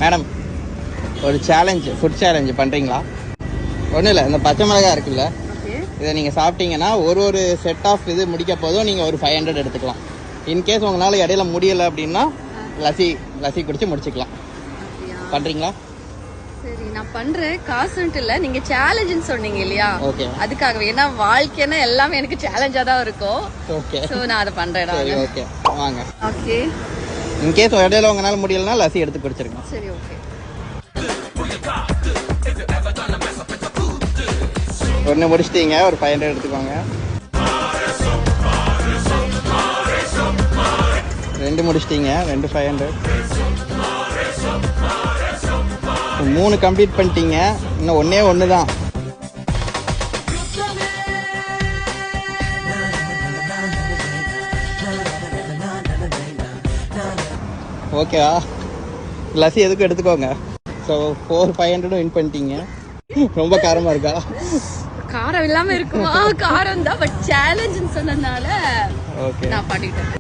Madam ஒரு challenge, food challenge பண்ணுறீங்களா? ஒன்றும் இல்லை, இந்த பச்சை மிளகாய் இருக்குல்ல, இதை நீங்கள் சாப்பிட்டீங்கன்னா ஒரு செட் ஆஃப் இது முடிக்க போதும் நீங்கள் ஒரு 500 எடுத்துக்கலாம். இன்கேஸ் உங்களால் இடையில முடியலை அப்படின்னா லசி குடிச்சு முடிச்சுக்கலாம். பண்ணுறீங்களா? சரி, நான் பண்றேன். காசுன்ட்டு இல்ல, நீங்க சேலஞ்சுன்னு சொன்னீங்க இல்லையா? ஓகே, அதுக்காகவே. ஏன்னா வாழ்க்கைன்னா எல்லாமே எனக்கு சேலஞ்சா தான் இருக்கும். ஓகே, சோ நான் அதை பண்றேன். சரி, ஓகே, வாங்க. ஓகே, இன்கேஸ் இடையில உங்களால முடியலன்னா லசி எடுத்து குடிச்சிருங்க. சரி, ஓகே. ஒன்று முடிச்சிட்டீங்க, ஒரு 500 எடுத்துக்கோங்க. 2 முடிச்சிட்டீங்க, 2 500. 3 கம்ப்ளீட் பண்ணிட்டீங்க, இன்னும் ஒன்று தான். ஓகேவா? லசி எதுக்கும் எடுத்துக்கோங்க. ஸோ 400 வின் பண்ணிட்டீங்க. ரொம்ப காரமா இருக்கா? காரம் இல்லாம இருக்குமா? காரம் தான், பட் சேலஞ்சுன்னு சொன்னதுனால ஓகே நான் பண்ணிட்டேன்.